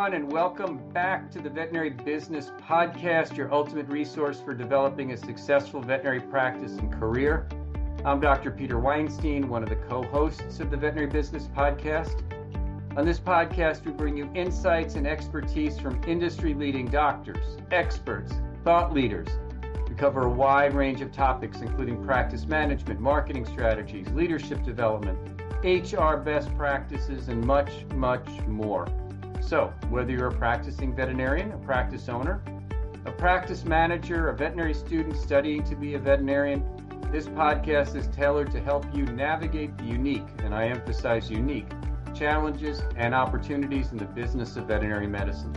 everyone, and welcome back to the Veterinary Business Podcast, your ultimate resource for developing a successful veterinary practice and career. I'm Dr. Peter Weinstein, one of the co-hosts of the Veterinary Business Podcast. On this podcast, we bring you insights and expertise from industry-leading doctors, experts, thought leaders. We cover a wide range of topics, including practice management, marketing strategies, leadership development, HR best practices, and much, much more. So, whether you're a practicing veterinarian, a practice owner, a practice manager, a veterinary student studying to be a veterinarian, this podcast is tailored to help you navigate the unique, and I emphasize unique, challenges and opportunities in the business of veterinary medicine.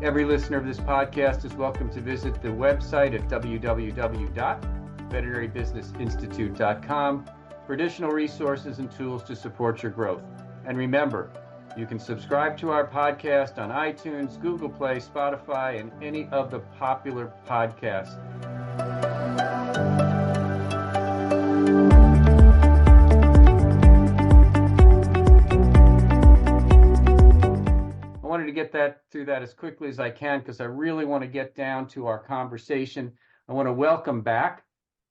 Every listener of this podcast is welcome to visit the website at www.veterinarybusinessinstitute.com for additional resources and tools to support your growth. And remember, you can subscribe to our podcast on iTunes, Google Play, Spotify, and any of the popular podcasts. I wanted to get through that as quickly as I can because I really want to get down to our conversation. I want to welcome back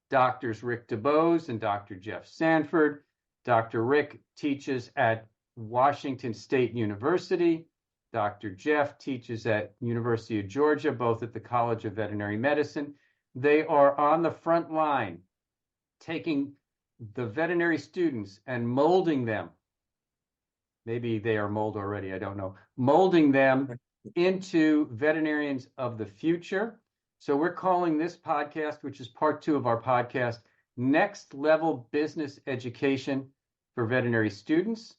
Doctors Rick DeBowes and Dr. Jeff Sanford. Dr. Rick teaches at Washington State University. Dr. Jeff teaches at University of Georgia, both at the College of Veterinary Medicine. They are on the front line, taking the veterinary students and molding them. Maybe they are molded already, I don't know. Molding them into veterinarians of the future. So we're calling this podcast, which is part 2 of our podcast, Next Level Business Education for Veterinary Students.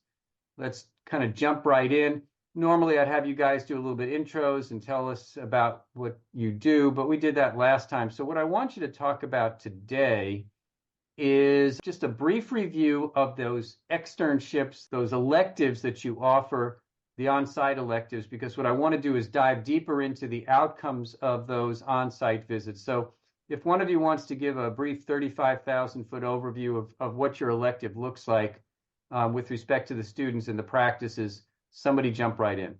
Let's kind of jump right in. Normally, I'd have you guys do a little bit intros and tell us about what you do, but we did that last time. So what I want you to talk about today is just a brief review of those externships, those electives that you offer, the on-site electives, because what I want to do is dive deeper into the outcomes of those on-site visits. So if one of you wants to give a brief 35,000-foot overview of what your elective looks like with respect to the students and the practices, somebody jump right in.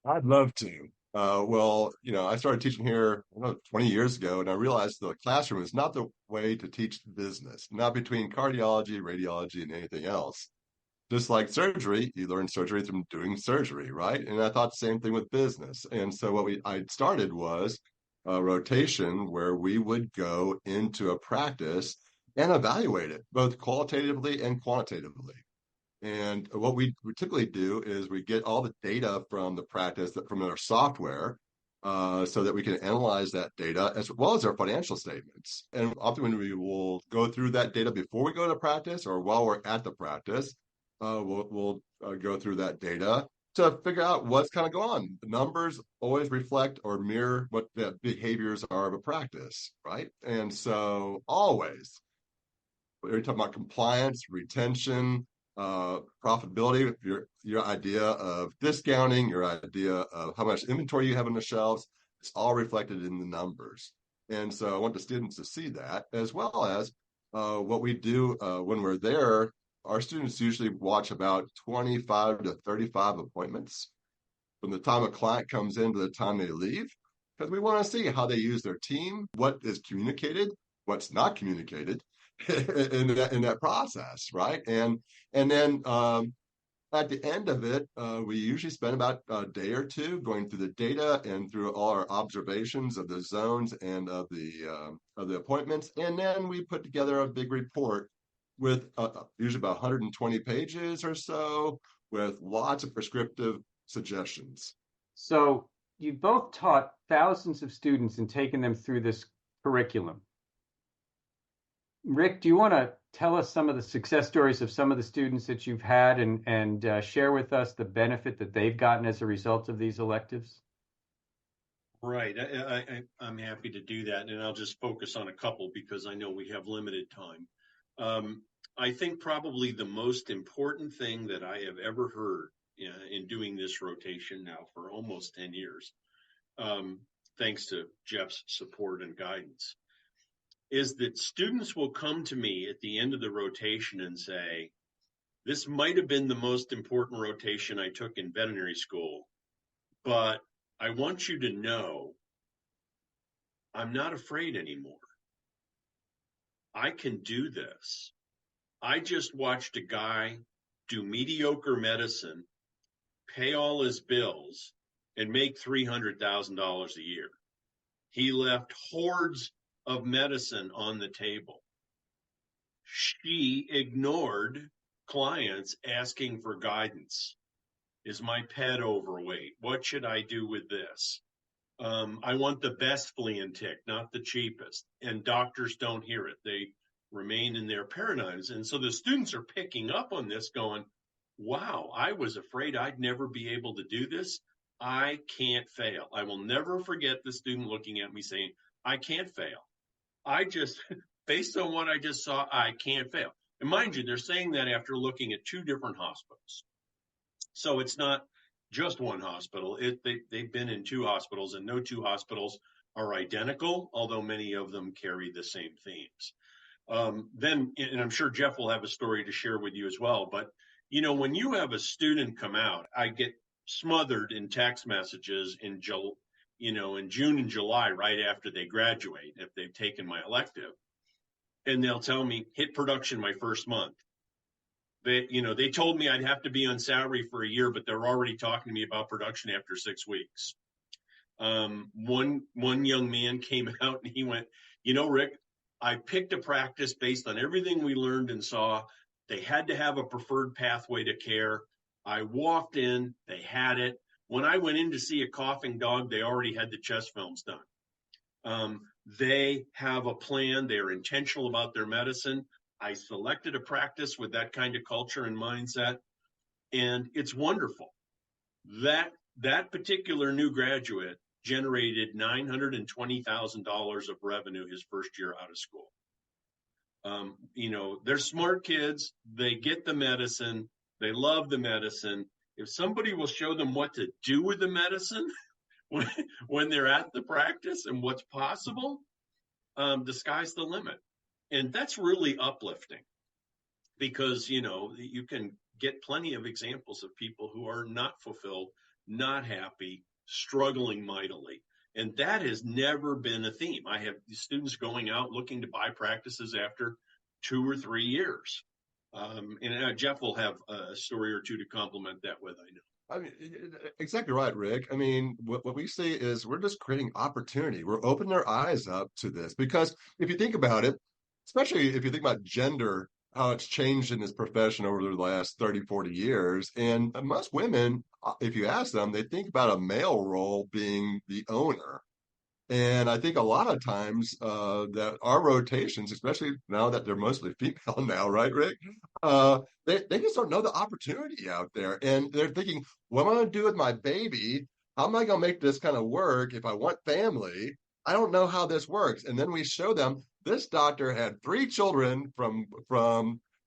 I'd love to. I started teaching here 20 years ago, and I realized the classroom is not the way to teach business, not between cardiology, radiology, and anything else. Just like surgery, you learn surgery from doing surgery, right? And I thought the same thing with business. And so I started was a rotation where we would go into a practice and evaluate it, both qualitatively and quantitatively. And what we typically do is we get all the data from the practice, from our software, so that we can analyze that data as well as our financial statements. And often when we will go through that data before we go to practice or while we're at the practice, we'll go through that data to figure out what's kind of going on. The numbers always reflect or mirror what the behaviors are of a practice, right? And so always, we're talking about compliance, retention, profitability, your idea of discounting, your idea of how much inventory you have on the shelves, it's all reflected in the numbers. And so I want the students to see that, as well as what we do when we're there. Our students usually watch about 25 to 35 appointments from the time a client comes in to the time they leave, because we want to see how they use their team, what is communicated, what's not communicated in that process, right? And then at the end of it, we usually spend about a day or two going through the data and through all our observations of the zones and of the appointments, and then we put together a big report with usually about 120 pages or so, with lots of prescriptive suggestions. So you both taught thousands of students and taken them through this curriculum. Rick, do you want to tell us some of the success stories of some of the students that you've had and share with us the benefit that they've gotten as a result of these electives? Right. I'm happy to do that, and I'll just focus on a couple because I know we have limited time. I think probably the most important thing that I have ever heard in doing this rotation now for almost 10 years, thanks to Jeff's support and guidance, is that students will come to me at the end of the rotation and say, this might have been the most important rotation I took in veterinary school, But I want you to know I'm not afraid anymore. I can do this. I just watched a guy do mediocre medicine, pay all his bills, and make $300,000 a year. He left hordes of medicine on the table. She ignored clients asking for guidance. Is my pet overweight? What should I do with this? I want the best flea and tick, not the cheapest. And doctors don't hear it. They remain in their paradigms. And so the students are picking up on this going, wow, I was afraid I'd never be able to do this. I can't fail. I will never forget the student looking at me saying, I can't fail. I just, based on what I just saw, I can't fail. And mind you, they're saying that after looking at 2 different hospitals. So it's not just one hospital. They've been in 2 hospitals, and no 2 hospitals are identical, although many of them carry the same themes. Then, and I'm sure Jeff will have a story to share with you as well, but, when you have a student come out, I get smothered in text messages in June and July, right after they graduate, if they've taken my elective, and they'll tell me, hit production my first month. They told me I'd have to be on salary for a year, but they're already talking to me about production after 6 weeks. One young man came out and he went, Rick, I picked a practice based on everything we learned and saw. They had to have a preferred pathway to care. I walked in, they had it. When I went in to see a coughing dog, they already had the chest films done. They have a plan. They're intentional about their medicine. I selected a practice with that kind of culture and mindset, and it's wonderful. That particular new graduate generated $920,000 of revenue his first year out of school. They're smart kids. They get the medicine. They love the medicine. If somebody will show them what to do with the medicine when they're at the practice and what's possible, the sky's the limit. And that's really uplifting because, you can get plenty of examples of people who are not fulfilled, not happy, struggling mightily. And that has never been a theme. I have students going out looking to buy practices after 2 or 3 years. And Jeff will have a story or 2 to complement that with, I know. I mean, exactly right, Rick. I mean, what we see is we're just creating opportunity. We're opening our eyes up to this because if you think about it, especially if you think about gender, how it's changed in this profession over the last 30, 40 years. And most women, if you ask them, they think about a male role being the owner. And I think a lot of times that our rotations, especially now that they're mostly female now, right, Rick? They just don't know the opportunity out there. And they're thinking, what am I going to do with my baby? How am I going to make this kind of work if I want family? I don't know how this works. And then we show them this doctor had 3 children from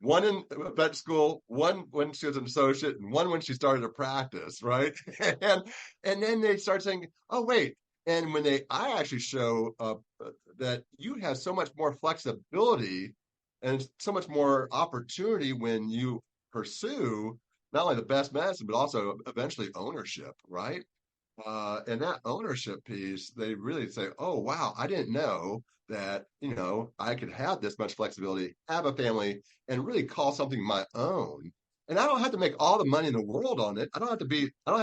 one in vet school, one when she was an associate, and one when she started a practice, right? and then they start saying, oh, wait. And when I actually show that you have so much more flexibility and so much more opportunity when you pursue not only the best medicine, but also eventually ownership, right? And that ownership piece, they really say, oh, wow, I didn't know that, I could have this much flexibility, have a family, and really call something my own. And I don't have to make all the money in the world on it. I don't have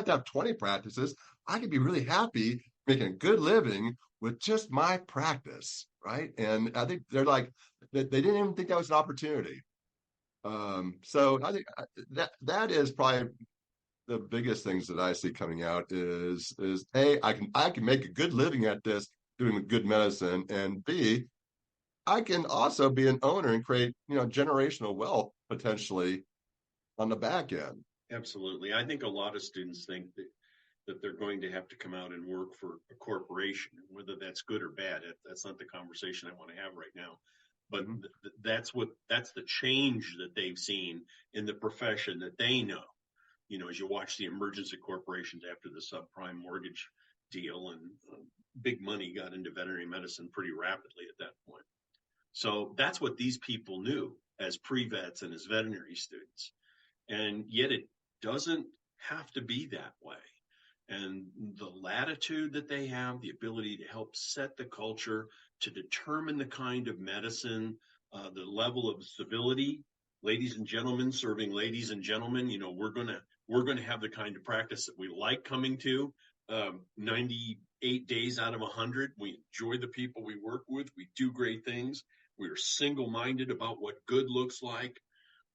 to have 20 practices. I could be really happy making a good living with just my practice, right? And I think they're like, they didn't even think that was an opportunity. So I think that is probably the biggest things that I see coming out is A, I can make a good living at this doing good medicine, and B, I can also be an owner and create, generational wealth potentially on the back end. Absolutely. I think a lot of students think that they're going to have to come out and work for a corporation, whether that's good or bad. That's not the conversation I want to have right now. But that's the change that they've seen in the profession that they know. As you watch the emergence of corporations after the subprime mortgage deal, and big money got into veterinary medicine pretty rapidly at that point. So that's what these people knew as pre-vets and as veterinary students. And yet it doesn't have to be that way. and the latitude that they have, the ability to help set the culture, to determine the kind of medicine, the level of civility. Ladies and gentlemen, serving ladies and gentlemen, we're gonna have the kind of practice that we like coming to. 98 days out of 100, we enjoy the people we work with. We do great things. We are single-minded about what good looks like.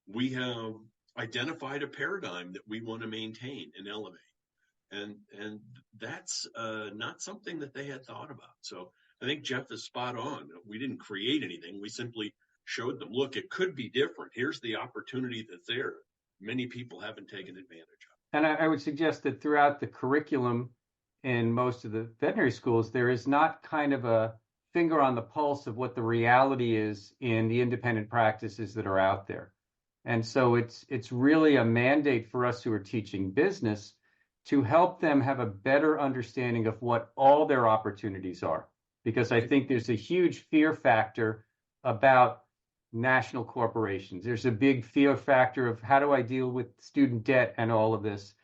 We have identified a paradigm that we want to maintain and elevate. And that's not something that they had thought about. So I think Jeff is spot on. We didn't create anything. We simply showed them, look, it could be different. Here's the opportunity that's there. Many people haven't taken advantage of. And I would suggest that throughout the curriculum in most of the veterinary schools, there is not kind of a finger on the pulse of what the reality is in the independent practices that are out there. And so it's really a mandate for us who are teaching business to help them have a better understanding of what all their opportunities are. Because I think there's a huge fear factor about national corporations. There's a big fear factor of how do I deal with student debt and all of this.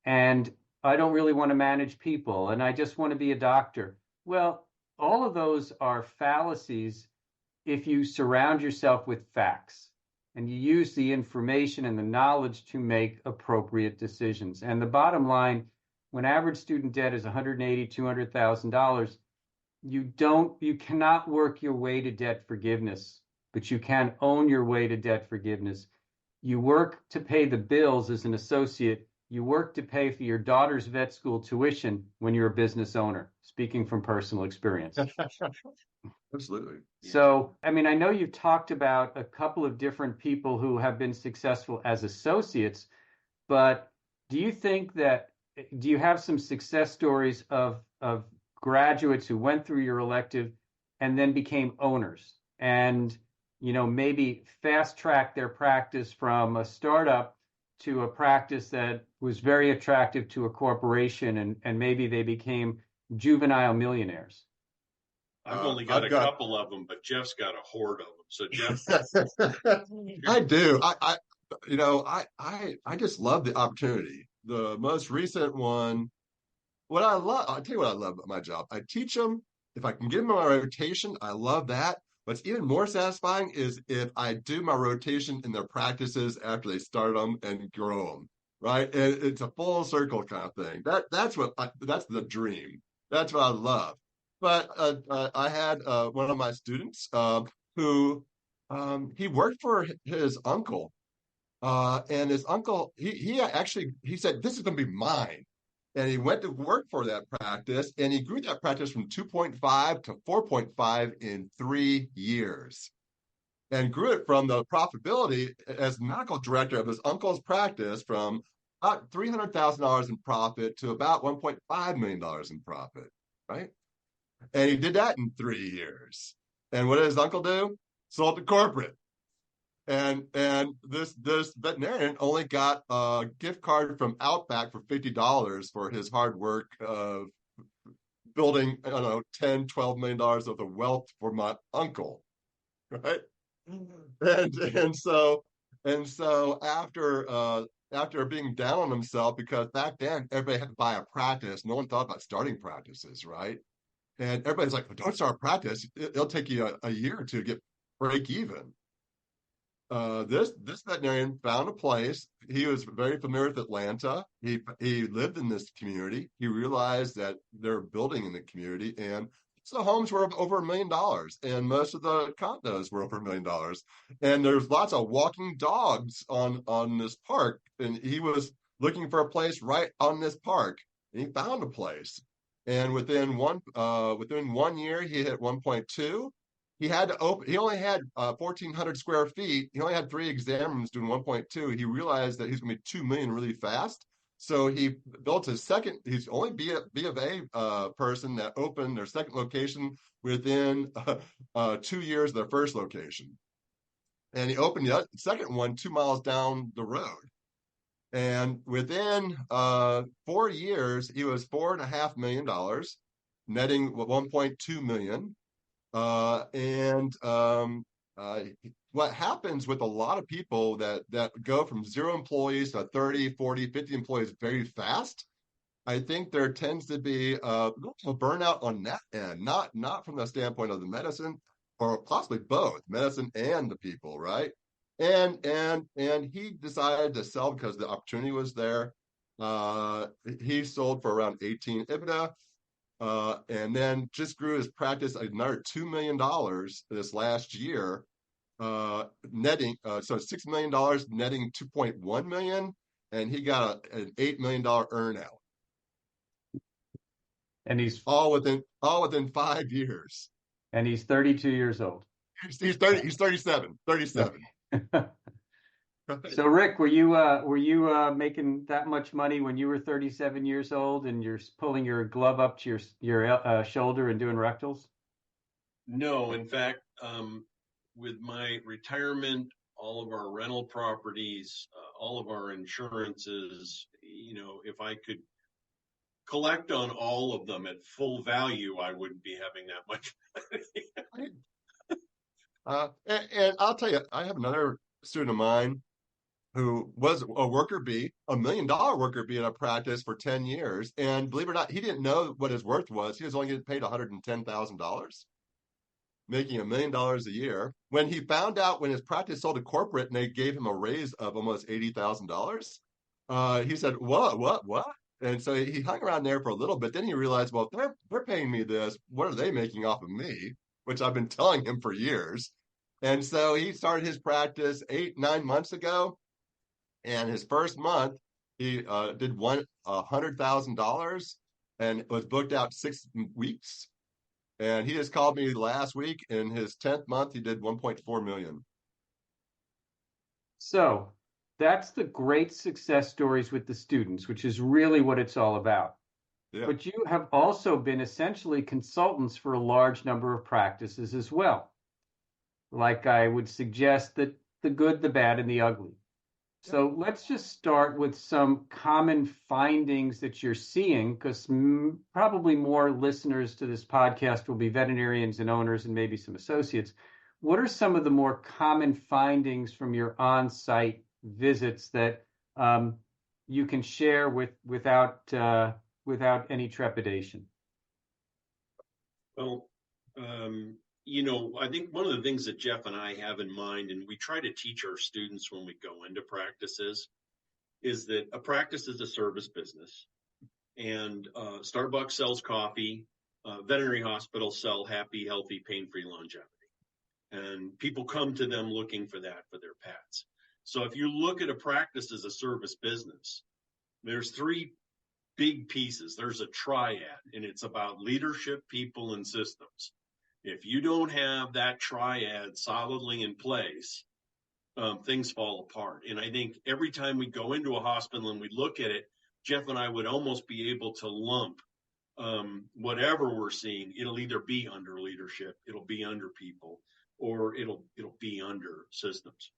And I don't really want to manage people and I just want to be a doctor. Well, all of those are fallacies if you surround yourself with facts and you use the information and the knowledge to make appropriate decisions. And the bottom line, when average student debt is $180,000, $200,000, you cannot work your way to debt forgiveness, but you can own your way to debt forgiveness. You work to pay the bills as an associate. You work to pay for your daughter's vet school tuition when you're a business owner, speaking from personal experience. Absolutely. So, I mean, I know you've talked about a couple of different people who have been successful as associates, but do you have some success stories of graduates who went through your elective and then became owners and, maybe fast track their practice from a startup to a practice that was very attractive to a corporation and maybe they became juvenile millionaires? I've only got a couple of them, but Jeff's got a horde of them. So Jeff, I do. I just love the opportunity. The most recent one, I'll tell you what I love about my job. I teach them. If I can get them on my rotation, I love that. What's even more satisfying is if I do my rotation in their practices after they start them and grow them, right? And it's a full circle kind of thing. That's the dream. That's what I love. But I had one of my students who he worked for his uncle, and his uncle he said, this is going to be mine, and he went to work for that practice, and he grew that practice from 2.5 to 4.5 in 3 years, and grew it from the profitability as medical director of his uncle's practice from about $300,000 in profit to about $1.5 million in profit, right? And he did that in 3 years. And what did his uncle do? Sold to corporate. And this veterinarian only got a gift card from Outback for $50 for his hard work of building, I don't know, $10, $12 million worth of wealth for my uncle, right? And so after being down on himself, because back then everybody had to buy a practice, no one thought about starting practices, right? And everybody's like, well, don't start a practice. It'll take you a year or two to get break even. This veterinarian found a place. He was very familiar with Atlanta. He lived in this community. He realized that they're building in the community, and so the homes were over $1 million, and most of the condos were over $1 million. And there's lots of walking dogs on this park, and he was looking for a place right on this park, and he found a place. And within one year, he hit 1.2. He had to open. He only had 1,400 square feet. He only had 3 exam rooms doing 1.2. He realized that he's going to be 2 million really fast. So he built his second. He's only B of A person that opened their second location within 2 years of their first location, and he opened the second one 2 miles down the road. And within 4 years, he was $4.5 million, netting $1.2 million. What happens with a lot of people that go from 0 employees to 30, 40, 50 employees very fast I think there tends to be a burnout on that end, not from the standpoint of the medicine, or possibly both medicine and the people, right? And he decided to sell because the opportunity was there. He sold for around 18 EBITDA, and then just grew his practice another $2 million this last year, netting so $6 million netting 2.1 million, and he got an $8 million earnout. And he's all within 5 years. and he's 32 years old. He's 30. He's 37. 37. So Rick, were you making that much money when you were 37 years old and you're pulling your glove up to your shoulder and doing rectals? No, in fact, with my retirement, all of our rental properties, all of our insurances, if I could collect on all of them at full value, I wouldn't be having that much money. And I'll tell you, I have another student of mine who was a worker bee, $1 million worker bee in a practice for 10 years. And believe it or not, he didn't know what his worth was. He was only getting paid $110,000, making $1 million a year. When he found out when his practice sold to corporate and they gave him a raise of almost $80,000, he said, what? And so he hung around there for a little bit. Then he realized, well, if they're paying me this, what are they making off of me? Which I've been telling him for years. And so he started his practice 8-9 months ago. And his first month, he did $100,000 and was booked out 6 weeks. And he just called me last week. In his 10th month, he did 1.4 million. So that's the great success stories with the students, which is really what it's all about. Yeah. But you have also been essentially consultants for a large number of practices as well. Like I would suggest that the good, the bad, and the ugly. So let's just start with some common findings that you're seeing, because probably more listeners to this podcast will be veterinarians and owners and maybe some associates. What are some of the more common findings from your on-site visits that you can share without any trepidation? Well, I think one of the things that Jeff and I have in mind, and we try to teach our students when we go into practices, is that a practice is a service business. And Starbucks sells coffee, veterinary hospitals sell happy, healthy, pain-free longevity. And people come to them looking for that for their pets. So if you look at a practice as a service business, there's 3 big pieces. There's a triad, and it's about leadership, people, and systems. If you don't have that triad solidly in place, things fall apart. And I think every time we go into a hospital and we look at it, Jeff and I would almost be able to lump whatever we're seeing. It'll either be under leadership, it'll be under people, or it'll be under systems.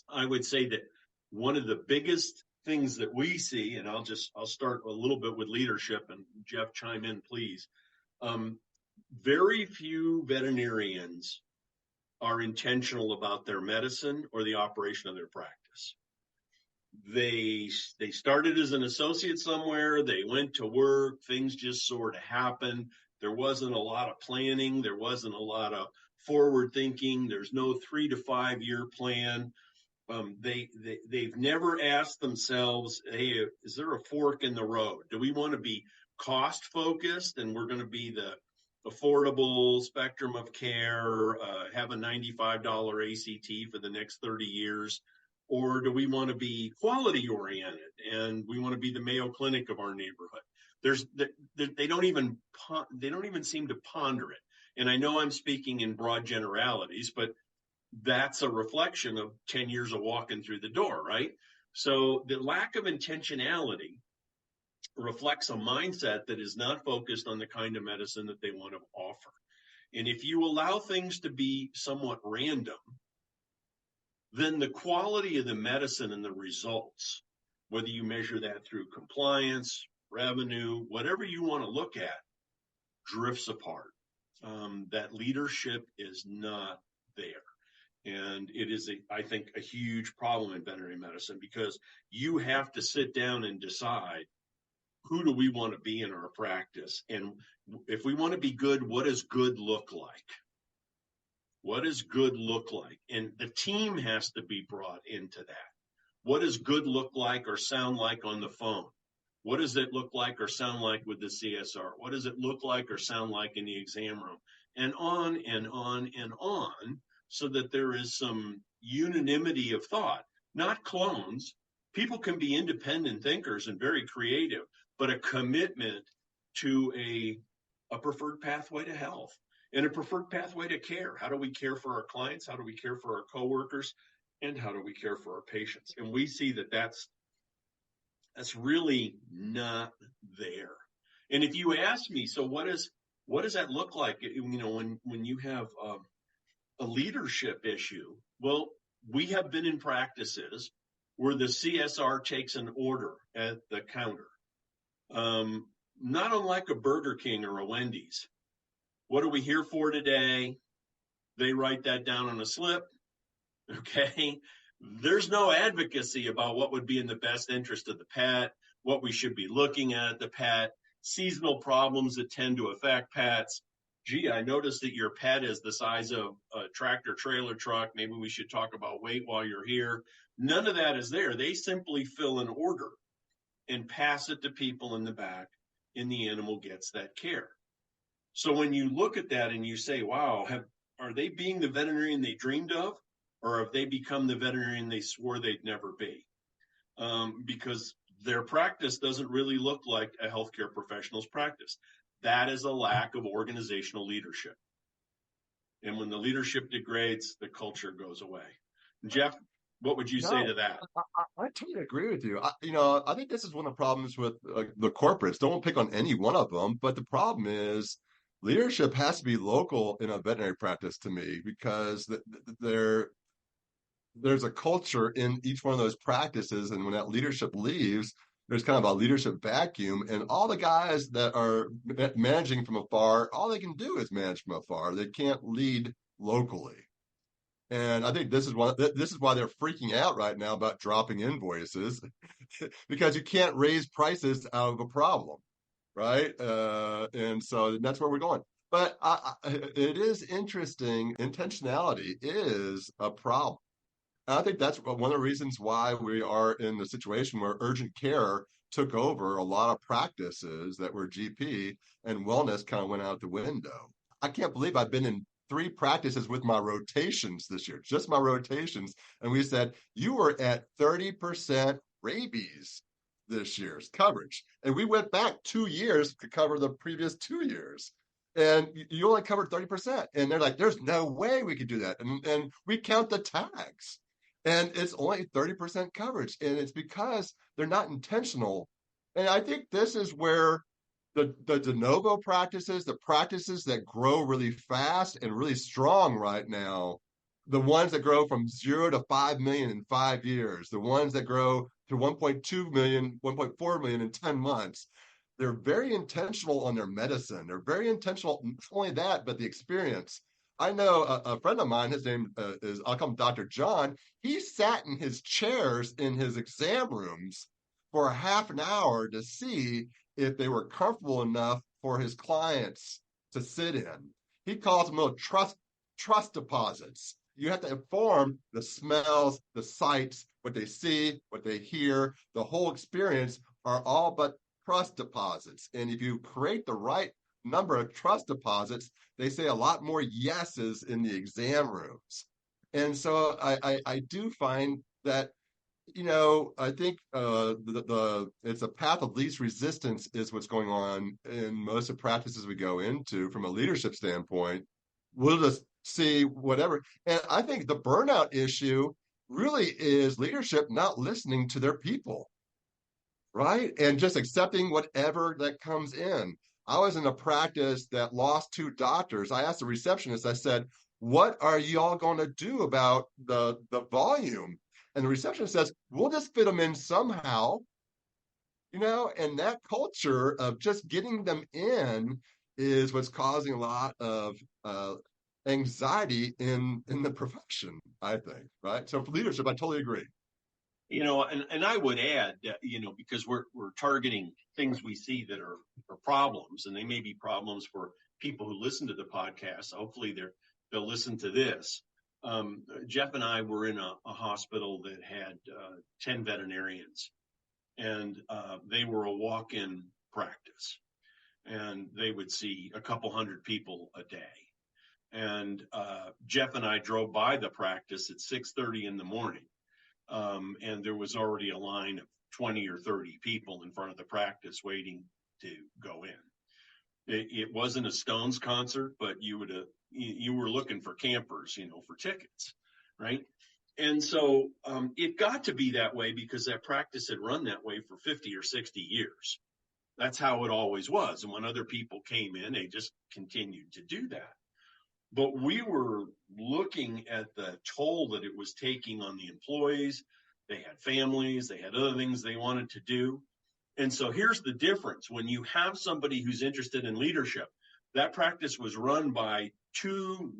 I would say that one of the biggest things that we see, and I'll start a little bit with leadership, and Jeff, chime in, please. Very few veterinarians are intentional about their medicine or the operation of their practice. They started as an associate somewhere. They went to work. Things just sort of happened. There wasn't a lot of planning. There wasn't a lot of forward thinking. There's no 3 to 5 year plan. They've never asked themselves, hey, is there a fork in the road? Do we want to be cost focused and we're going to be the affordable spectrum of care, have a $95 ACT for the next 30 years? Or do we want to be quality oriented and we want to be the Mayo Clinic of our neighborhood? They don't even seem to ponder it. And I know I'm speaking in broad generalities, but that's a reflection of 10 years of walking through the door, right? So the lack of intentionality reflects a mindset that is not focused on the kind of medicine that they want to offer. And if you allow things to be somewhat random, then the quality of the medicine and the results, whether you measure that through compliance, revenue, whatever you want to look at, drifts apart. That leadership is not there. And it is, I think, a huge problem in veterinary medicine, because you have to sit down and decide, who do we want to be in our practice? And if we want to be good, what does good look like? What does good look like? And the team has to be brought into that. What does good look like or sound like on the phone? What does it look like or sound like with the CSR? What does it look like or sound like in the exam room? And on and on and on, so that there is some unanimity of thought, not clones. People can be independent thinkers and very creative, but a commitment to a preferred pathway to health and a preferred pathway to care. How do we care for our clients? How do we care for our coworkers? And how do we care for our patients? And we see that that's really not there. And if you ask me, so what does that look like? When you have a leadership issue, well, we have been in practices where the CSR takes an order at the counter, not unlike a Burger King or a Wendy's. What are we here for today? They write that down on a slip. Okay. There's no advocacy about what would be in the best interest of the pet, what we should be looking at the pet, seasonal problems that tend to affect pets. Gee, I noticed that your pet is the size of a tractor trailer truck. Maybe we should talk about weight while you're here. None of that is there. They simply fill an order and pass it to people in the back, and the animal gets that care. So when you look at that and you say, wow, are they being the veterinarian they dreamed of? Or have they become the veterinarian they swore they'd never be? Because their practice doesn't really look like a healthcare professional's practice. That is a lack of organizational leadership. And when the leadership degrades, the culture goes away. Jeff, what would you say to that? I totally agree with you. I think this is one of the problems with the corporates. Don't pick on any one of them, but the problem is leadership has to be local in a veterinary practice to me, because there's a culture in each one of those practices. And when that leadership leaves, there's kind of a leadership vacuum, and all the guys that are managing from afar, all they can do is manage from afar. They can't lead locally. And I think this is why they're freaking out right now about dropping invoices, because you can't raise prices out of a problem, right? And so that's where we're going. But it is interesting. Intentionality is a problem. And I think that's one of the reasons why we are in the situation where urgent care took over a lot of practices that were GP, and wellness kind of went out the window. I can't believe I've been in 3 practices with my rotations this year, just my rotations. And we said, you were at 30% rabies this year's coverage. And we went back 2 years to cover the previous 2 years. And you only covered 30%. And they're like, there's no way we could do that. And we count the tags. And it's only 30% coverage. And it's because they're not intentional. And I think this is where the de novo practices, the practices that grow really fast and really strong right now, the ones that grow from 0 to 5 million in 5 years, the ones that grow to 1.2 million, 1.4 million in 10 months, they're very intentional on their medicine. They're very intentional, not only that, but the experience. I know a friend of mine, his name is, I'll call him Dr. John. He sat in his chairs in his exam rooms for a half an hour to see if they were comfortable enough for his clients to sit in. He calls them little trust deposits. You have to inform the smells, the sights, what they see, what they hear, the whole experience are all but trust deposits. And if you create the right number of trust deposits, they say a lot more yeses in the exam rooms. And so I do find that, I think it's a path of least resistance is what's going on in most of the practices we go into from a leadership standpoint. We'll just see whatever. And I think the burnout issue really is leadership not listening to their people, right? And just accepting whatever that comes in. I was in a practice that lost 2 doctors. I asked the receptionist, I said, what are y'all going to do about the volume? And the receptionist says, we'll just fit them in somehow, and that culture of just getting them in is what's causing a lot of anxiety in the profession, I think, right? So for leadership, I totally agree. And I would add, because we're targeting things we see that are problems, and they may be problems for people who listen to the podcast. Hopefully they'll listen to this. Jeff and I were in a hospital that had 10 veterinarians, and they were a walk-in practice, and they would see a couple hundred people a day. And Jeff and I drove by the practice at 6:30 in the morning. And there was already a line of 20 or 30 people in front of the practice waiting to go in. It wasn't a Stones concert, but you were looking for campers, for tickets, right? And so it got to be that way because that practice had run that way for 50 or 60 years. That's how it always was. And when other people came in, they just continued to do that. But we were looking at the toll that it was taking on the employees. They had families, they had other things they wanted to do. And so here's the difference. When you have somebody who's interested in leadership, that practice was run by two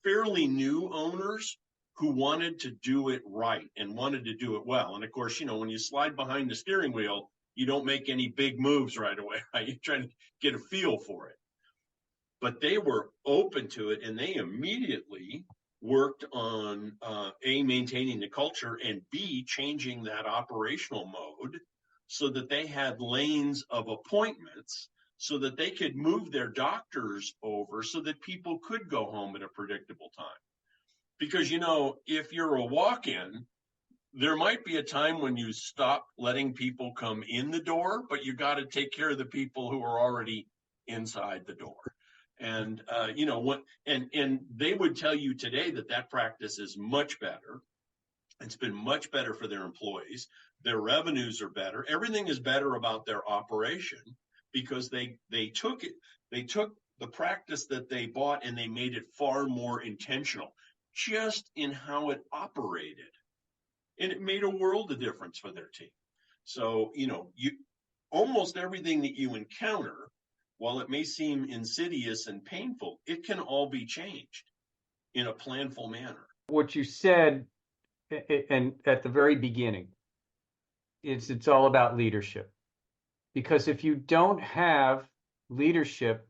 fairly new owners who wanted to do it right and wanted to do it well. And of course, when you slide behind the steering wheel, you don't make any big moves right away, right? You're trying to get a feel for it. But they were open to it, and they immediately worked on A, maintaining the culture, and B, changing that operational mode so that they had lanes of appointments so that they could move their doctors over so that people could go home at a predictable time. Because, if you're a walk-in, there might be a time when you stop letting people come in the door, but you got to take care of the people who are already inside the door. And, and they would tell you today that practice is much better. It's been much better for their employees. Their revenues are better. Everything is better about their operation because they took the practice that they bought and they made it far more intentional just in how it operated. And it made a world of difference for their team. So, almost everything that you encounter, while it may seem insidious and painful, it can all be changed in a planful manner. What you said, and at the very beginning, it's all about leadership. Because if you don't have leadership,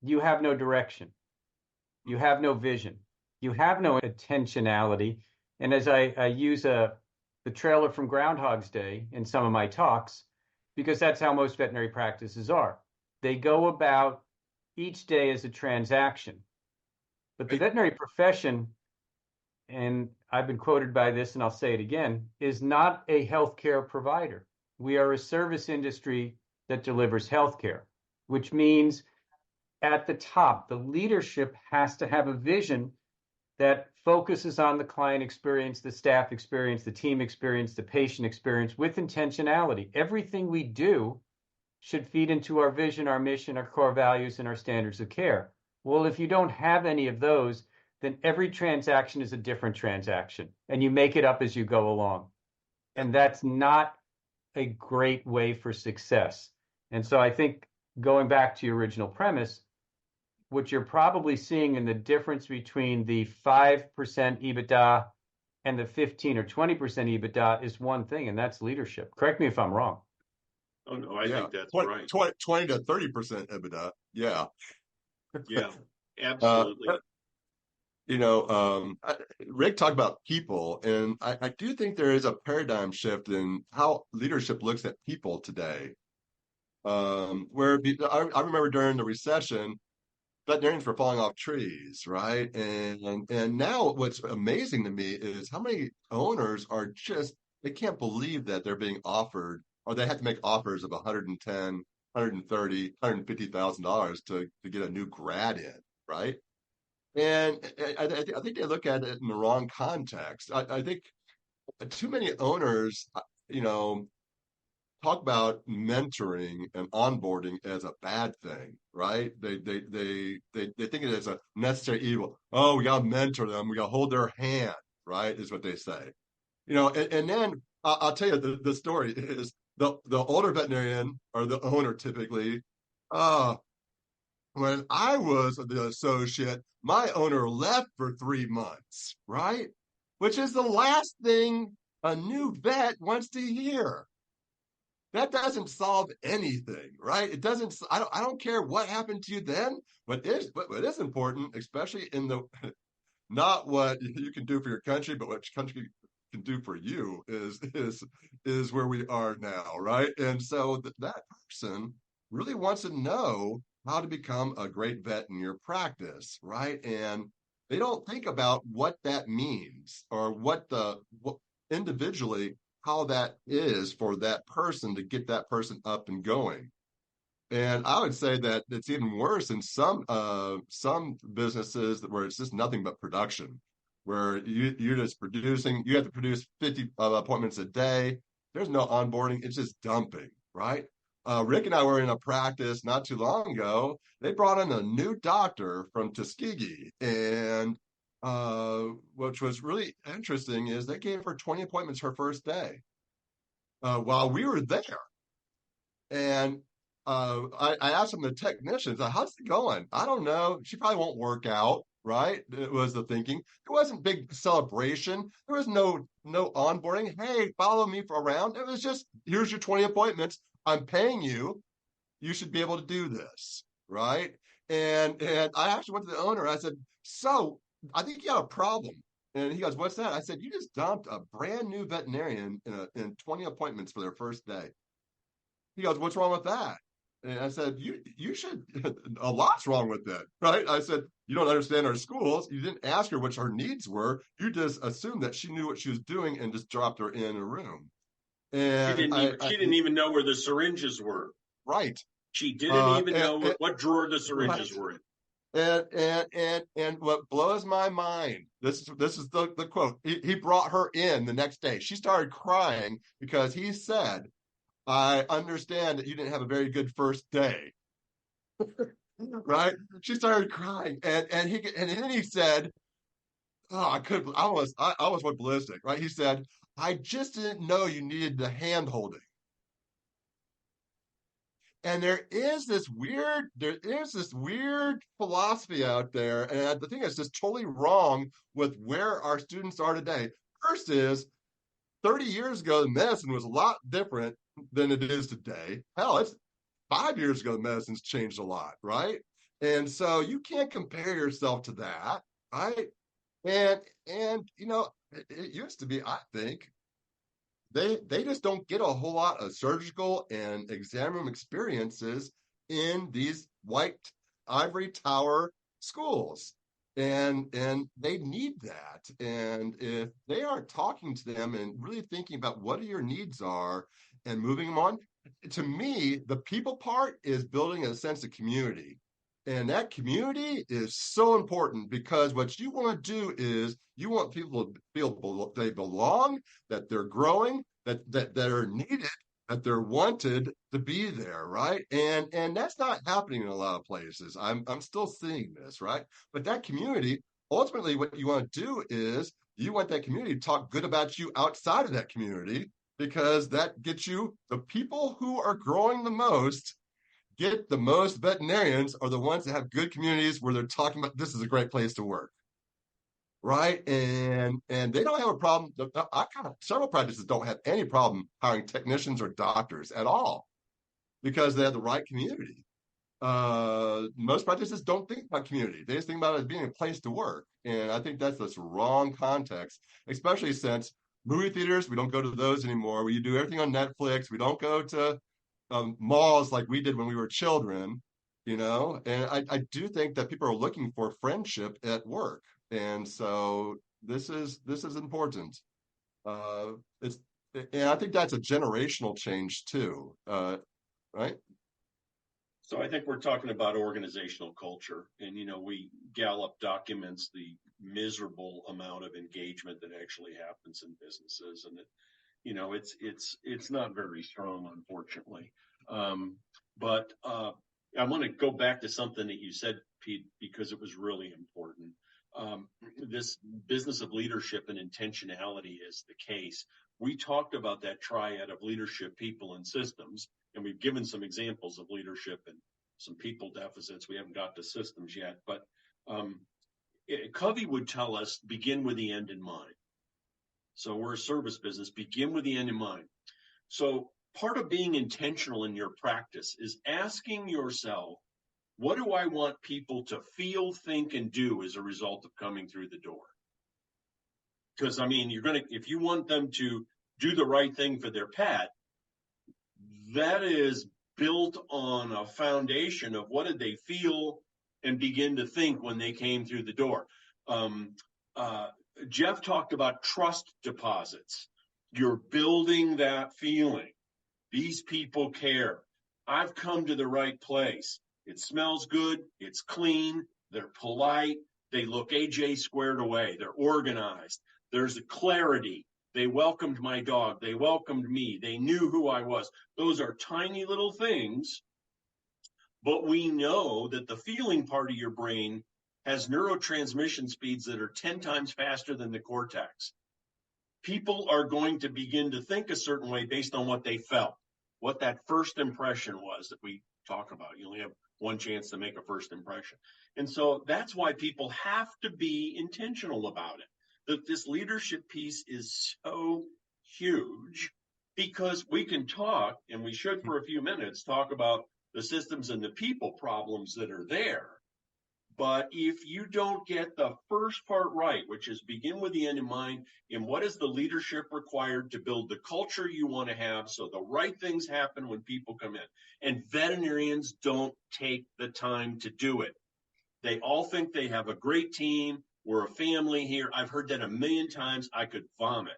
you have no direction. You have no vision. You have no intentionality. And as I use the trailer from Groundhog's Day in some of my talks, because that's how most veterinary practices are. They go about each day as a transaction. But the veterinary profession, and I've been quoted by this and I'll say it again, is not a healthcare provider. We are a service industry that delivers healthcare, which means at the top, the leadership has to have a vision that focuses on the client experience, the staff experience, the team experience, the patient experience with intentionality. Everything we do should feed into our vision, our mission, our core values, and our standards of care. Well, if you don't have any of those, then every transaction is a different transaction, and you make it up as you go along. And that's not a great way for success. And so I think going back to your original premise, what you're probably seeing in the difference between the 5% EBITDA and the 15 or 20% EBITDA is one thing, and that's leadership. Correct me if I'm wrong. Oh, no, I think that's right. 20 to 30% EBITDA. Yeah. Yeah, absolutely. Rick talked about people, and I do think there is a paradigm shift in how leadership looks at people today. Where I remember during the recession, veterinarians were falling off trees, right? And now what's amazing to me is how many owners are they can't believe that they're being offered, or they have to make offers of $110,000, $130,000, $150,000 to get a new grad in, right? And I think they look at it in the wrong context. I think too many owners, talk about mentoring and onboarding as a bad thing, right? They think it as a necessary evil. Oh, we got to mentor them. We got to hold their hand, right? Is what they say. And then I'll tell you the story is the older veterinarian or the owner typically, when I was the associate, my owner left for 3 months, right? Which is the last thing a new vet once a year. That doesn't solve anything, right? It doesn't. I don't care what happened to you then. What is important, especially in the not what you can do for your country, but what your country can do for you is where we are now, right? And so that person really wants to know how to become a great vet in your practice, right? And they don't think about what that means or what individually how that is for that person to get that person up and going. And I would say that it's even worse in some businesses where it's just nothing but production, where you're just producing. You have to produce 50 appointments a day. There's no onboarding. It's just dumping, right? Rick and I were in a practice not too long ago. They brought in a new doctor from Tuskegee, and which was really interesting is they gave her 20 appointments her first day while we were there. And I asked them, the technicians, how's it going? I don't know. She probably won't work out, right? It was the thinking. There wasn't big celebration. There was no onboarding. Hey, follow me for around. It was just, here's your 20 appointments. I'm paying you. You should be able to do this, right? And I actually went to the owner. I said, so I think you have a problem. And he goes, what's that? I said, you just dumped a brand new veterinarian in 20 appointments for their first day. He goes, what's wrong with that? And I said, you should, a lot's wrong with that, right? I said, you don't understand our schools. You didn't ask her what her needs were. You just assumed that she knew what she was doing and just dropped her in a room. And she didn't even know where the syringes were. Right. She didn't even know what drawer the syringes were in. And what blows my mind, this is the quote. He brought her in the next day. She started crying because he said, I understand that you didn't have a very good first day. Right? She started crying. And then he said, oh, I almost went ballistic, right? He said, I just didn't know you needed the hand holding. And there is this weird philosophy out there, and the thing is just totally wrong with where our students are today. First is 30 years ago, the medicine was a lot different than it is today. Hell, it's 5 years ago, the medicine's changed a lot, right? And so you can't compare yourself to that, right? And you know, it used to be, I think, they just don't get a whole lot of surgical and exam room experiences in these white ivory tower schools. And they need that. And if they aren't talking to them and really thinking about what your needs are and moving them on, to me, the people part is building a sense of community. And that community is so important because what you want to do is you want people to feel they belong, that they're growing, that are needed, that they're wanted to be there, right? And that's not happening in a lot of places. I'm still seeing this, right? But that community, ultimately, what you want to do is you want that community to talk good about you outside of that community because that gets you the people who are growing the most. Get the most veterinarians are the ones that have good communities where they're talking about this is a great place to work, right? And they don't have a problem. Several practices don't have any problem hiring technicians or doctors at all because they have the right community. Most practices don't think about community; they just think about it as being a place to work. And I think that's the wrong context, especially since movie theaters, we don't go to those anymore. We do everything on Netflix. We don't go to malls like we did when we were children, you know. And I do think that people are looking for friendship at work, and so this is important. And I think that's a generational change too, right? So I think we're talking about organizational culture, and Gallup documents the miserable amount of engagement that actually happens in businesses, and it's not very strong, unfortunately. But I want to go back to something that you said, Pete, because it was really important. This business of leadership and intentionality is the case. We talked about that triad of leadership, people, and systems, and we've given some examples of leadership and some people deficits. We haven't got to systems yet, but Covey would tell us, begin with the end in mind. So we're a service business. Begin with the end in mind. So part of being intentional in your practice is asking yourself, what do I want people to feel, think, and do as a result of coming through the door? Because, I mean, if you want them to do the right thing for their pet, that is built on a foundation of what did they feel and begin to think when they came through the door. Jeff talked about trust deposits. You're building that feeling. These people care. I've come to the right place. It smells good. It's clean. They're polite. They look AJ squared away. They're organized. There's a clarity. They welcomed my dog. They welcomed me. They knew who I was. Those are tiny little things, but we know that the feeling part of your brain has neurotransmission speeds that are 10 times faster than the cortex. People are going to begin to think a certain way based on what they felt, what that first impression was that we talk about. You only have one chance to make a first impression. And so that's why people have to be intentional about it. That this leadership piece is so huge, because we can talk, and we should for a few minutes, talk about the systems and the people problems that are there. But if you don't get the first part right, which is begin with the end in mind, and what is the leadership required to build the culture you want to have so the right things happen when people come in. And veterinarians don't take the time to do it. They all think they have a great team. We're a family here. I've heard that a million times. I could vomit,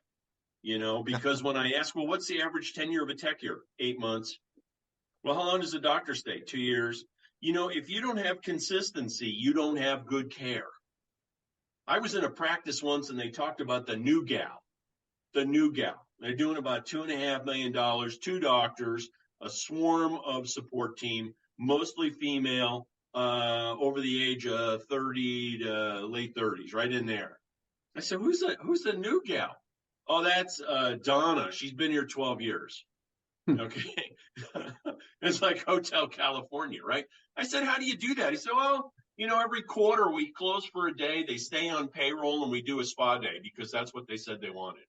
because when I ask, well, what's the average tenure of a tech here? 8 months. Well, how long does a doctor stay? 2 years. If you don't have consistency, you don't have good care. I was in a practice once and they talked about the new gal. They're doing about $2.5 million, 2 doctors, a swarm of support team, mostly female, over the age of 30 to late 30s, right in there. I said, who's the new gal? Oh, that's Donna. She's been here 12 years. Okay. It's like Hotel California, right? I said, how do you do that? He said, well, every quarter we close for a day. They stay on payroll and we do a spa day because that's what they said they wanted.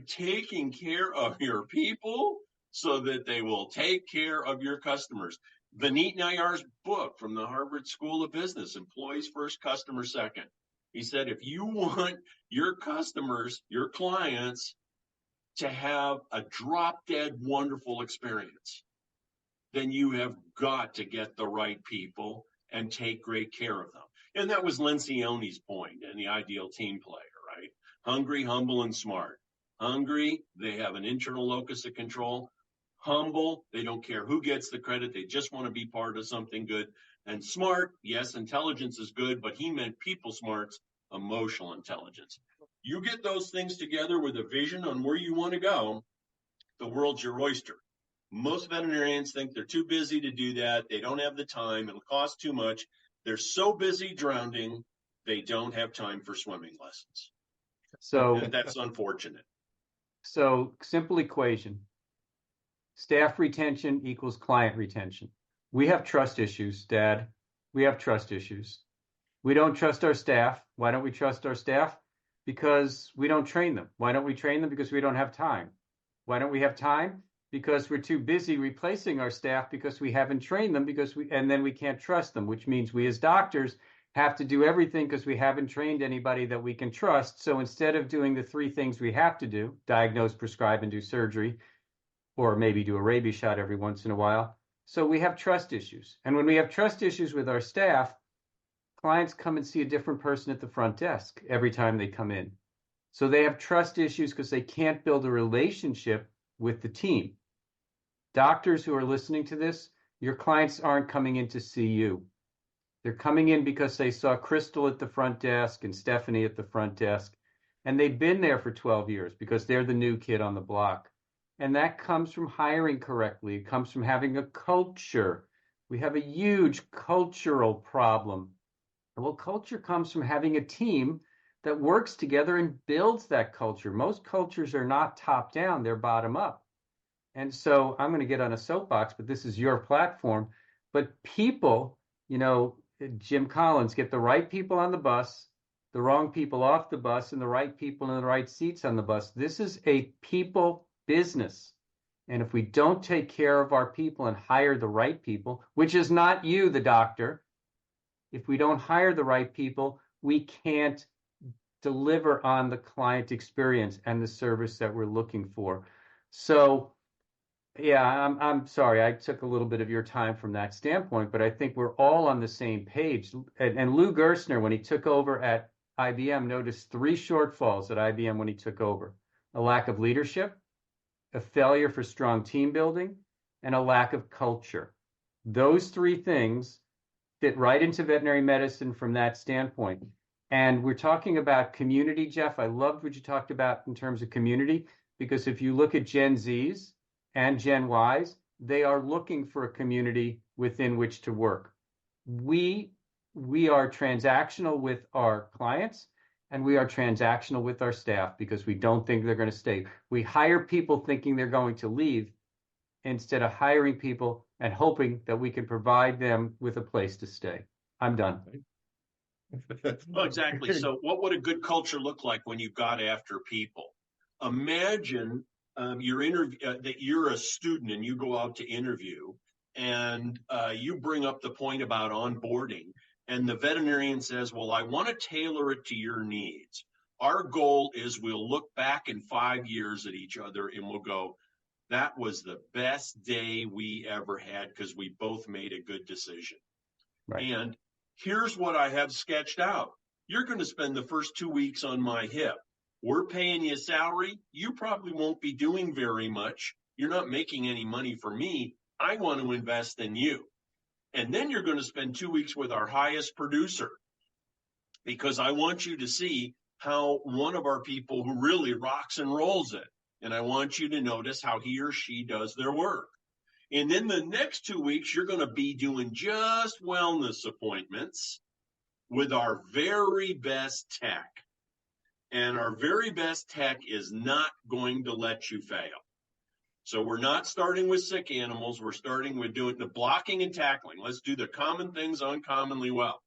Taking care of your people so that they will take care of your customers. Vineet Nayar's book from the Harvard School of Business, Employees First, Customer Second. He said, if you want your customers, your clients, to have a drop-dead wonderful experience, then you have got to get the right people and take great care of them. And that was Lencioni's point in the ideal team player, right? Hungry, humble, and smart. Hungry, they have an internal locus of control. Humble, they don't care who gets the credit. They just want to be part of something good. And smart, yes, intelligence is good, but he meant people smarts, emotional intelligence. You get those things together with a vision on where you want to go, the world's your oyster. Most veterinarians think they're too busy to do that. They don't have the time. It'll cost too much. They're so busy drowning, they don't have time for swimming lessons. So that's unfortunate. So simple equation. Staff retention equals client retention. We have trust issues, Dad. We have trust issues. We don't trust our staff. Why don't we trust our staff? Because we don't train them. Why don't we train them? Because we don't have time. Why don't we have time? Because we're too busy replacing our staff because we haven't trained them and then we can't trust them, which means we as doctors have to do everything because we haven't trained anybody that we can trust. So instead of doing the 3 things we have to do, diagnose, prescribe, and do surgery, or maybe do a rabies shot every once in a while. So we have trust issues. And when we have trust issues with our staff, clients come and see a different person at the front desk every time they come in. So they have trust issues because they can't build a relationship with the team. Doctors who are listening to this, your clients aren't coming in to see you. They're coming in because they saw Crystal at the front desk and Stephanie at the front desk, and they've been there for 12 years because they're the new kid on the block. And that comes from hiring correctly. It comes from having a culture. We have a huge cultural problem. Well, culture comes from having a team that works together and builds that culture. Most cultures are not top down, they're bottom up. And so I'm going to get on a soapbox, but this is your platform. But people, Jim Collins, get the right people on the bus, the wrong people off the bus and the right people in the right seats on the bus. This is a people business. And if we don't take care of our people and hire the right people, which is not you, the doctor, if we don't hire the right people, we can't deliver on the client experience and the service that we're looking for. So, yeah, I'm sorry I took a little bit of your time from that standpoint, but I think we're all on the same page. And Lou Gerstner, when he took over at IBM, noticed 3 shortfalls at IBM when he took over: a lack of leadership, a failure for strong team building, and a lack of culture. Those 3 things fit right into veterinary medicine from that standpoint. And we're talking about community, Jeff. I loved what you talked about in terms of community, because if you look at Gen Zs and Gen Ys, they are looking for a community within which to work. We are transactional with our clients, and we are transactional with our staff because we don't think they're going to stay. We hire people thinking they're going to leave instead of hiring people and hoping that we can provide them with a place to stay. I'm done. Well, exactly. So what would a good culture look like when you got after people? Imagine that you're a student and you go out to interview, and you bring up the point about onboarding, and the veterinarian says, well, I want to tailor it to your needs. Our goal is we'll look back in 5 years at each other and we'll go, that was the best day we ever had because we both made a good decision. Right. And here's what I have sketched out. You're going to spend the first 2 weeks on my hip. We're paying you a salary. You probably won't be doing very much. You're not making any money for me. I want to invest in you. And then you're going to spend 2 weeks with our highest producer, because I want you to see how one of our people who really rocks and rolls it. And I want you to notice how he or she does their work. And then the next 2 weeks, you're going to be doing just wellness appointments with our very best tech. And our very best tech is not going to let you fail. So we're not starting with sick animals. We're starting with doing the blocking and tackling. Let's do the common things uncommonly well.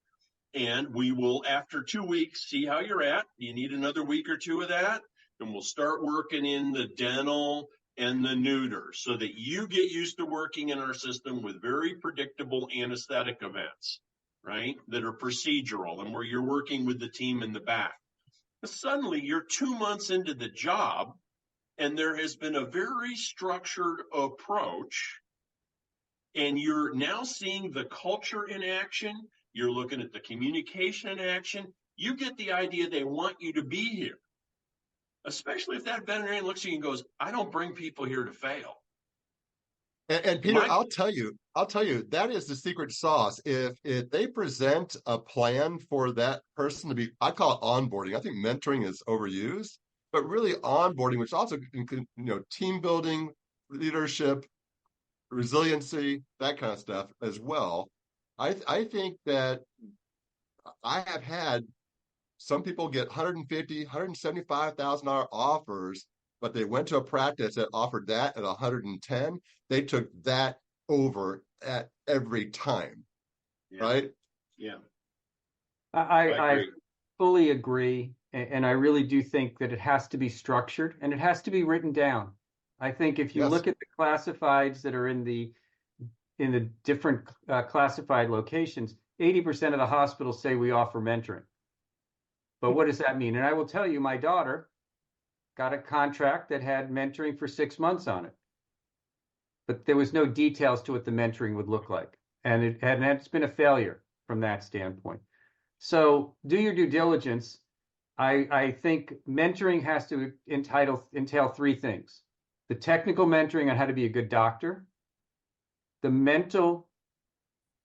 And we will, after 2 weeks, see how you're at. You need another week or 2 of that. And we'll start working in the dental and the neuter so that you get used to working in our system with very predictable anesthetic events, right, that are procedural and where you're working with the team in the back. But suddenly you're 2 months into the job and there has been a very structured approach, and you're now seeing the culture in action. You're looking at the communication in action. You get the idea they want you to be here. Especially if that veterinarian looks at you and goes, I don't bring people here to fail. And Peter, I'll tell you, that is the secret sauce. If they present a plan for that person to be, I call it onboarding. I think mentoring is overused, but really onboarding, which also, team building, leadership, resiliency, that kind of stuff as well. I think that I have had some people get $150,000, $175,000 offers, but they went to a practice that offered that at $110,000. They took that over at every time, right? Yeah. I fully agree, and I really do think that it has to be structured and it has to be written down. I think if you look at the classifieds that are in the different classified locations, 80% of the hospitals say we offer mentoring. But what does that mean? And I will tell you, my daughter got a contract that had mentoring for 6 months on it. But there was no details to what the mentoring would look like. And it's been a failure from that standpoint. So do your due diligence. I think mentoring has to entail 3 things: the technical mentoring on how to be a good doctor, the mental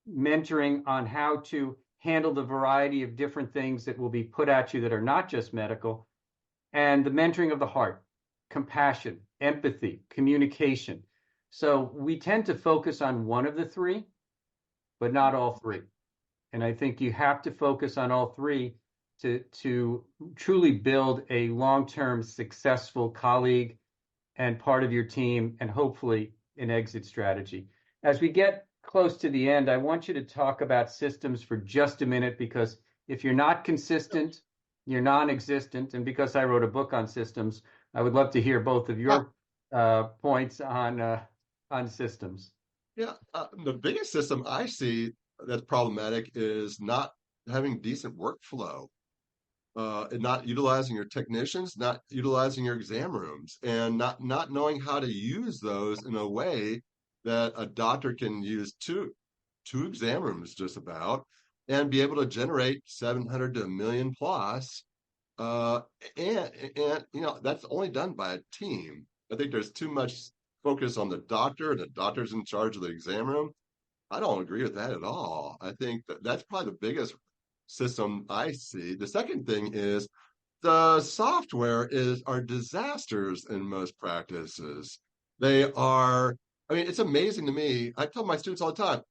mentoring on how to handle the variety of different things that will be put at you that are not just medical, and the mentoring of the heart, compassion, empathy, communication. So we tend to focus on one of the 3, but not all 3. And I think you have to focus on all 3 to truly build a long-term successful colleague and part of your team, and hopefully an exit strategy. As we get close to the end, I want you to talk about systems for just a minute, because if you're not consistent you're non-existent. And because I wrote a book on systems, I would love to hear both of your points on systems. Yeah, the biggest system I see that's problematic is not having decent workflow, and not utilizing your technicians, not utilizing your exam rooms, and not knowing how to use those in a way that a doctor can use two exam rooms just about and be able to generate 700 to a million plus. And that's only done by a team. I think there's too much focus on the doctor, and the doctor's in charge of the exam room. I don't agree with that at all. I think that's probably the biggest system I see. The second thing is the software are disasters in most practices. They are, I mean, it's amazing to me. I tell my students all the time,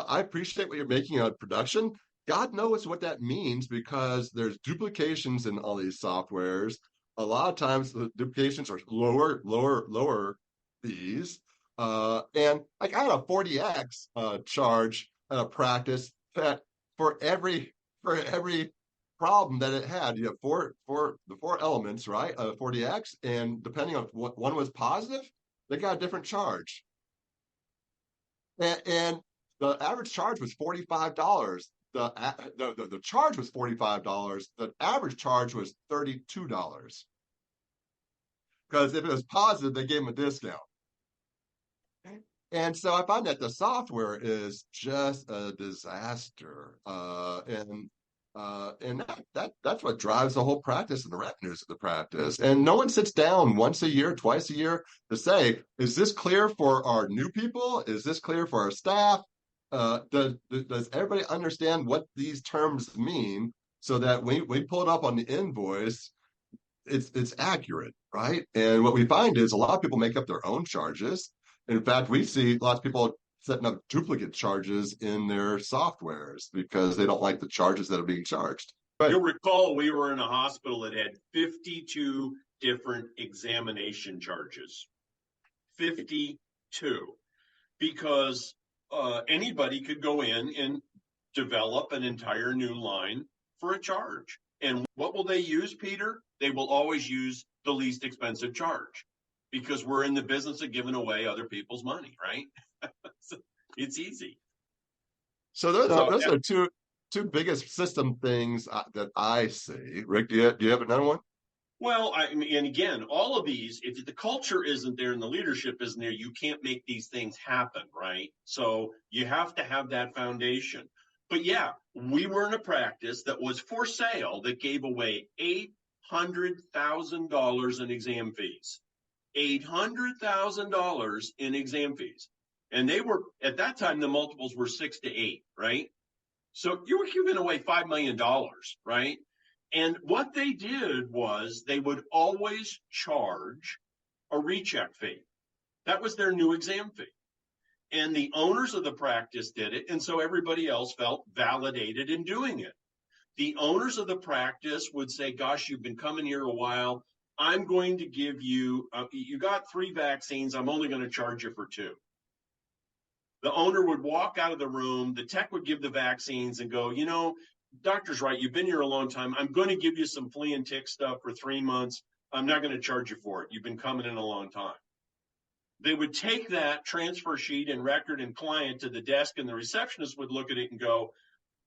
I appreciate what you're making on production. God knows what that means, because there's duplications in all these softwares. A lot of times the duplications are lower fees. And like I had a 40x charge at a practice that for every problem that it had, you have the four elements, right? 40x, and depending on what one was positive, they got a different charge. And the average charge was $45. The charge was $45. The average charge was $32. Because if it was positive, they gave them a discount. And so I find that the software is just a disaster. And that's what drives the whole practice and the revenues of the practice. And no one sits down once a year, twice a year to say, is this clear for our new people? Is this clear for our staff? Does everybody understand what these terms mean, so that when we pull it up on the invoice, it's accurate, right? And what we find is a lot of people make up their own charges. In fact, we see lots of people setting up duplicate charges in their softwares because they don't like the charges that are being charged. But you'll recall we were in a hospital that had 52 different examination charges. 52. Because anybody could go in and develop an entire new line for a charge. And what will they use, Peter? They will always use the least expensive charge, because we're in the business of giving away other people's money, right? So it's easy. So those are two biggest system things that I see. Rick, do you have another one? Well, I mean, and again, all of these, if the culture isn't there and the leadership isn't there, you can't make these things happen, right? So you have to have that foundation. But yeah, we were in a practice that was for sale that gave away $800,000 in exam fees. $800,000 in exam fees. And they were, at that time, the multiples were 6 to 8, right? So you were giving away $5 million, right? And what they did was they would always charge a recheck fee. That was their new exam fee. And the owners of the practice did it, and so everybody else felt validated in doing it. The owners of the practice would say, gosh, you've been coming here a while. I'm going to give you, you got 3 vaccines. I'm only going to charge you for 2. The owner would walk out of the room. The tech would give the vaccines and go, doctor's right. You've been here a long time. I'm going to give you some flea and tick stuff for 3 months. I'm not going to charge you for it. You've been coming in a long time. They would take that transfer sheet and record and client to the desk, and the receptionist would look at it and go,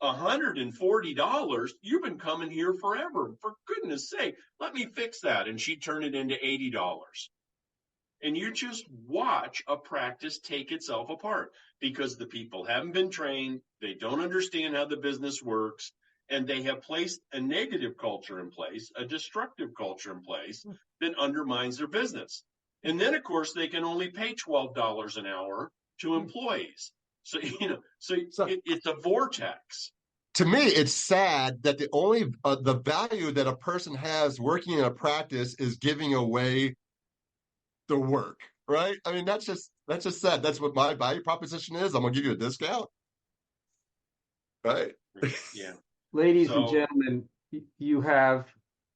$140? You've been coming here forever. For goodness sake, let me fix that. And she'd turn it into $80. And you just watch a practice take itself apart because the people haven't been trained. They don't understand how the business works. And they have placed a negative culture in place, a destructive culture in place that undermines their business. And then, of course, they can only pay $12 an hour to employees. So, it's a vortex. To me, it's sad that the only the value that a person has working in a practice is giving away the work, right? I mean, that's just sad. That's what my value proposition is. I'm gonna give you a discount, right? Yeah. Ladies and gentlemen, you have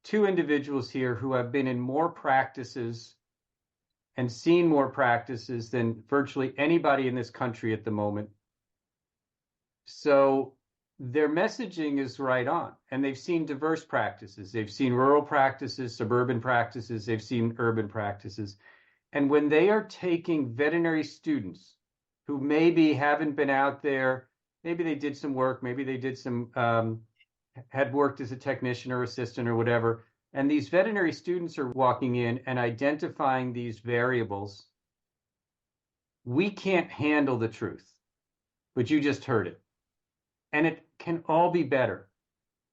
2 individuals here who have been in more practices and seen more practices than virtually anybody in this country at the moment. So their messaging is right on, and they've seen diverse practices. They've seen rural practices, suburban practices, they've seen urban practices. And when they are taking veterinary students who maybe haven't been out there, maybe they did some work, maybe they did some, had worked as a technician or assistant or whatever, and these veterinary students are walking in and identifying these variables, we can't handle the truth, but you just heard it. And it can all be better.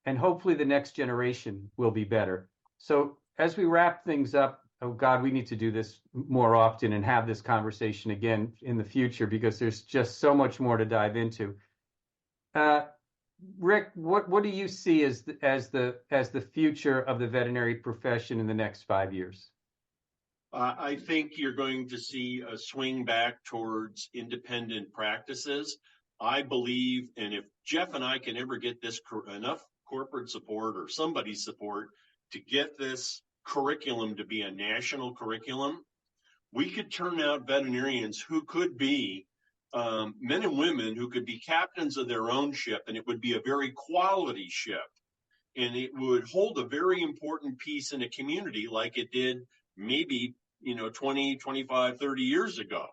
And hopefully the next generation will be better. So as we wrap things up, oh God, we need to do this more often and have this conversation again in the future, because there's just so much more to dive into. Rick, what do you see as the future of the veterinary profession in the next 5 years? I think you're going to see a swing back towards independent practices. I believe, and if Jeff and I can ever get this enough corporate support or somebody's support to get this curriculum to be a national curriculum, we could turn out veterinarians who could be men and women who could be captains of their own ship, and it would be a very quality ship, and it would hold a very important piece in a community like it did maybe 20, 25, 30 years ago.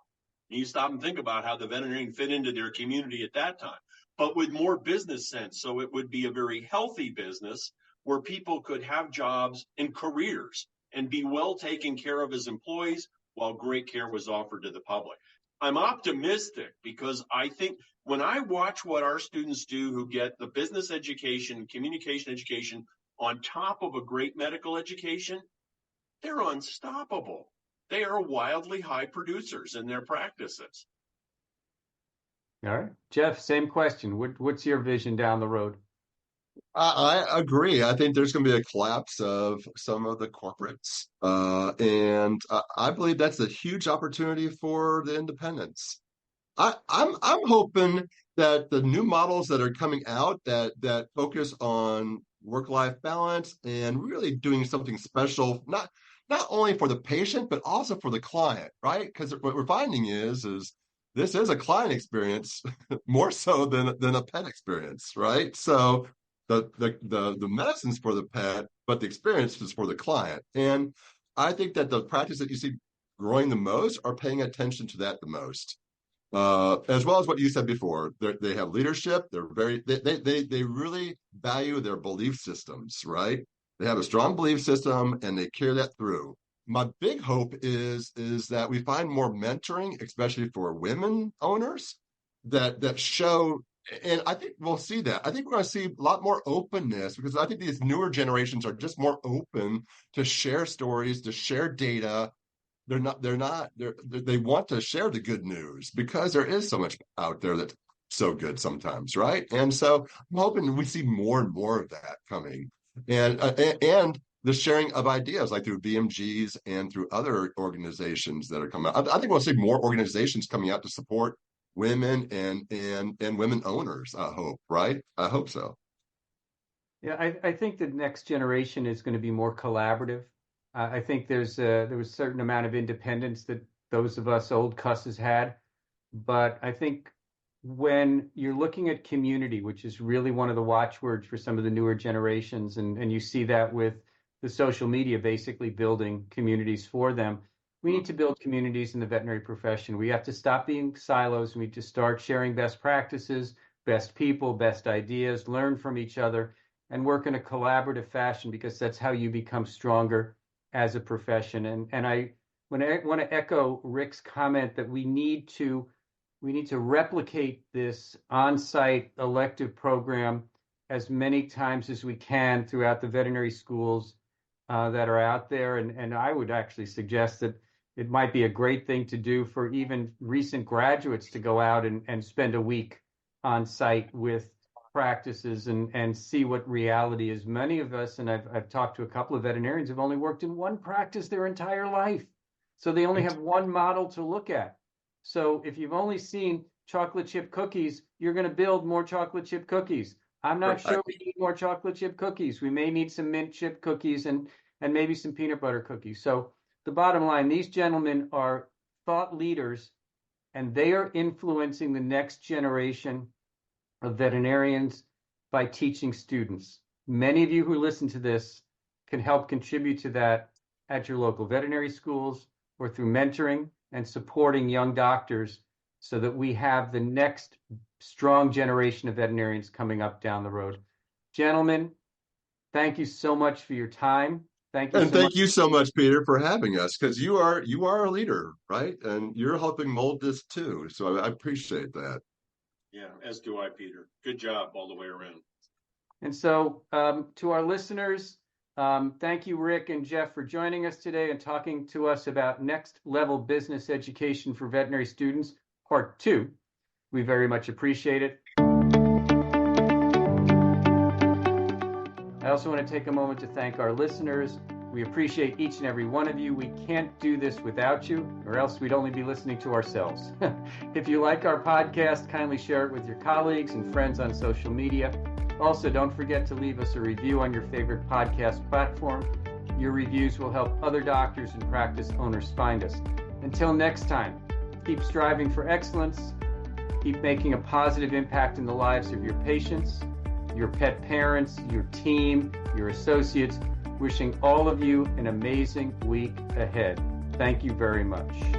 You stop and think about how the veterinarian fit into their community at that time, but with more business sense. So it would be a very healthy business where people could have jobs and careers and be well taken care of as employees while great care was offered to the public. I'm optimistic because I think when I watch what our students do who get the business education, communication education on top of a great medical education, they're unstoppable. They are wildly high producers in their practices. All right. Jeff, same question. What's your vision down the road? I agree. I think there's going to be a collapse of some of the corporates. And I believe that's a huge opportunity for the independents. I'm hoping that the new models that are coming out that focus on work-life balance and really doing something special, not only for the patient, but also for the client, right? Because what we're finding is this is a client experience more so than a pet experience, right? So the medicine's for the pet, but the experience is for the client. And I think that the practice that you see growing the most are paying attention to that the most. As well as what you said before, they have leadership. They really value their belief systems, right? They have a strong belief system and they carry that through. My big hope is that we find more mentoring, especially for women owners, that show. And I think we'll see that. I think we're going to see a lot more openness because I think these newer generations are just more open to share stories, to share data. They want to share the good news because there is so much out there that's so good sometimes, right? And so I'm hoping we see more and more of that coming, and the sharing of ideas like through BMGs and through other organizations that are coming out. I think we'll see more organizations coming out to support women and women owners. I hope, right? I hope so. Yeah, I think the next generation is going to be more collaborative. I think there was a certain amount of independence that those of us old cusses had, but I think when you're looking at community, which is really one of the watchwords for some of the newer generations, and you see that with the social media basically building communities for them, we need to build communities in the veterinary profession. We have to stop being silos. We need to start sharing best practices, best people, best ideas, learn from each other, and work in a collaborative fashion because that's how you become stronger as a profession. And I want to echo Rick's comment that we need to replicate this on-site elective program as many times as we can throughout the veterinary schools that are out there. And I would actually suggest that it might be a great thing to do for even recent graduates to go out and spend a week on site with practices and see what reality is. Many of us, and I've talked to a couple of veterinarians, have only worked in one practice their entire life. So they only have one model to look at. So if you've only seen chocolate chip cookies, you're going to build more chocolate chip cookies. I'm not sure we need more chocolate chip cookies. We may need some mint chip cookies and maybe some peanut butter cookies. So the bottom line, these gentlemen are thought leaders, and they are influencing the next generation of veterinarians by teaching students. Many of you who listen to this can help contribute to that at your local veterinary schools or through mentoring and supporting young doctors so that we have the next strong generation of veterinarians coming up down the road. Gentlemen, thank you so much for your time. Thank you. And thank you so much, Peter, for having us, because you are a leader, right? And you're helping mold this too. So I appreciate that. Yeah, as do I, Peter. Good job all the way around. And so to our listeners, thank you, Rick and Jeff, for joining us today and talking to us about next level business education for veterinary students, part 2. We very much appreciate it. I also want to take a moment to thank our listeners. We appreciate each and every one of you. We can't do this without you, or else we'd only be listening to ourselves. If you like our podcast, kindly share it with your colleagues and friends on social media. Also, don't forget to leave us a review on your favorite podcast platform. Your reviews will help other doctors and practice owners find us. Until next time, keep striving for excellence. Keep making a positive impact in the lives of your patients, your pet parents, your team, your associates. Wishing all of you an amazing week ahead. Thank you very much.